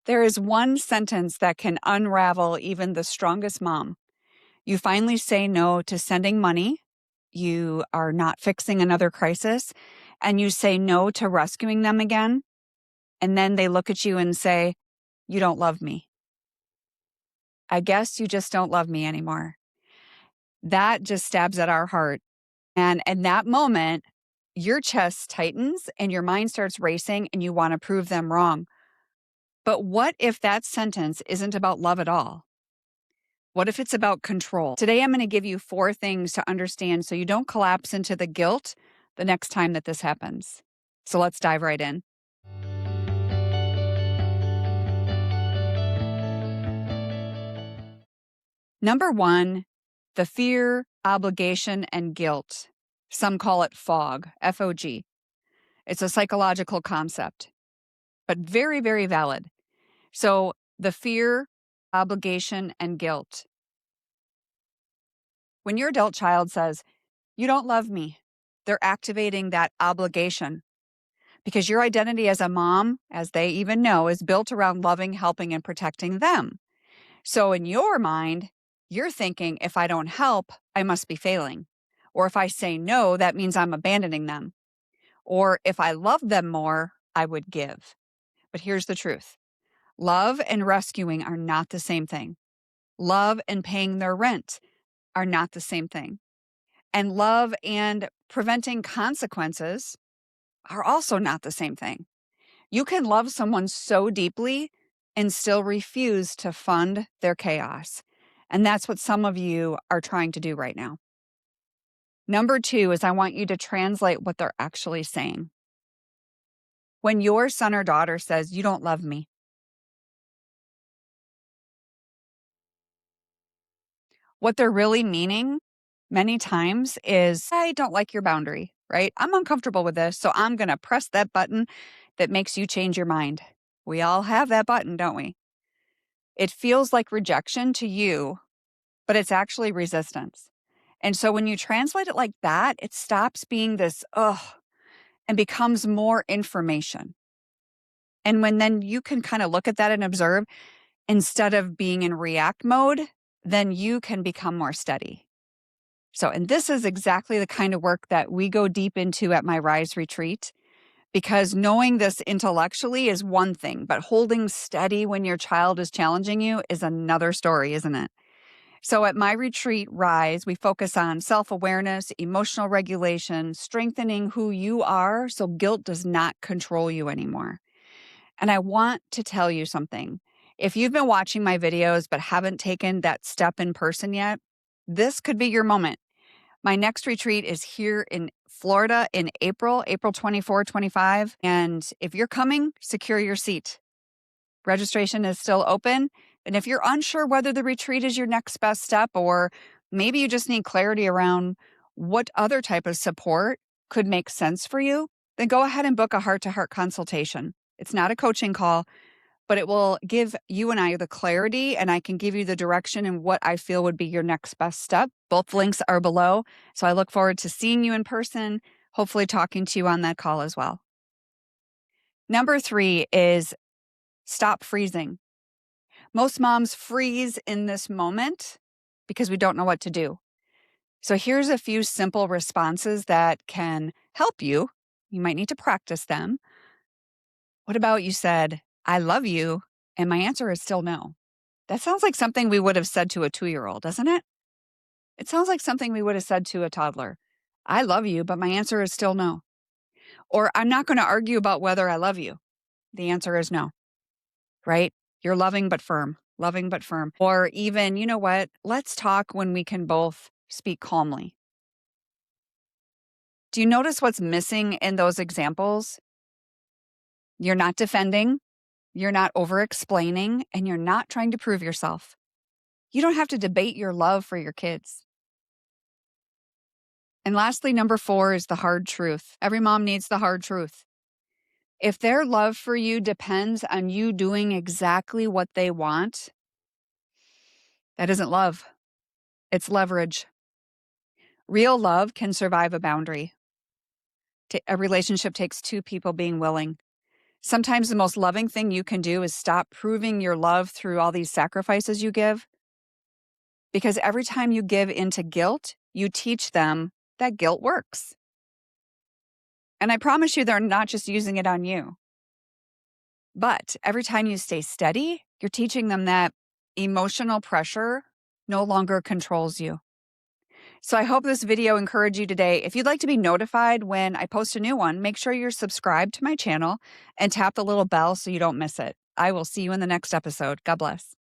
There is one sentence that can unravel even the strongest mom. You finally say no to sending money. You are not fixing another crisis, and you say no to rescuing them again. And then they look at you and say, "You don't love me. I guess you just don't love me anymore." That just stabs at our heart. And in that moment, your chest tightens and your mind starts racing and you want to prove them wrong. But what if that sentence isn't about love at all? What if it's about control? Today, I'm going to give you 4 things to understand so you don't collapse into the guilt the next time that this happens. So let's dive right in. Number 1, the fear, obligation, and guilt. Some call it FOG, F-O-G. It's a psychological concept, but very, very valid. So the fear, obligation, and guilt. When your adult child says, "You don't love me," they're activating that obligation because your identity as a mom, as they even know, is built around loving, helping, and protecting them. So in your mind, you're thinking, if I don't help, I must be failing. Or if I say no, that means I'm abandoning them. Or if I love them more, I would give. But here's the truth. Love and rescuing are not the same thing. Love and paying their rent are not the same thing. And love and preventing consequences are also not the same thing. You can love someone so deeply and still refuse to fund their chaos. And that's what some of you are trying to do right now. Number 2 is I want you to translate what they're actually saying. When your son or daughter says, "You don't love me," what they're really meaning many times is, "I don't like your boundary," right? "I'm uncomfortable with this, so I'm going to press that button that makes you change your mind." We all have that button, don't we? It feels like rejection to you, but it's actually resistance. And so when you translate it like that, it stops being this, ugh, and becomes more information. And when then you can kind of look at that and observe, instead of being in react mode, then you can become more steady. So, and this is exactly the kind of work that we go deep into at my Rise retreat, because knowing this intellectually is one thing, but holding steady when your child is challenging you is another story, isn't it? So at my retreat, Rise, we focus on self-awareness, emotional regulation, strengthening who you are so guilt does not control you anymore. And I want to tell you something. If you've been watching my videos but haven't taken that step in person yet, this could be your moment. My next retreat is here in Florida in April 24, 25. And if you're coming, secure your seat. Registration is still open. And if you're unsure whether the retreat is your next best step, or maybe you just need clarity around what other type of support could make sense for you, then go ahead and book a heart-to-heart consultation. It's not a coaching call, but it will give you and I the clarity, and I can give you the direction and what I feel would be your next best step. Both links are below. So I look forward to seeing you in person, hopefully talking to you on that call as well. Number 3 is stop freezing. Most moms freeze in this moment because we don't know what to do. So here's a few simple responses that can help you. You might need to practice them. What about you said, "I love you," and my answer is still no? That sounds like something we would have said to a 2-year-old, doesn't it? It sounds like something we would have said to a toddler. "I love you, but my answer is still no." Or, "I'm not going to argue about whether I love you." The answer is no, right? You're loving but firm, loving but firm. Or even, you know what? Let's talk when we can both speak calmly. Do you notice what's missing in those examples? You're not defending, you're not over-explaining, and you're not trying to prove yourself. You don't have to debate your love for your kids. And lastly, number 4 is the hard truth. Every mom needs the hard truth. If their love for you depends on you doing exactly what they want, that isn't love. It's leverage. Real love can survive a boundary. A relationship takes 2 people being willing. Sometimes the most loving thing you can do is stop proving your love through all these sacrifices you give. Because every time you give into guilt, you teach them that guilt works. And I promise you, they're not just using it on you. But every time you stay steady, you're teaching them that emotional pressure no longer controls you. So I hope this video encouraged you today. If you'd like to be notified when I post a new one, make sure you're subscribed to my channel and tap the little bell so you don't miss it. I will see you in the next episode. God bless.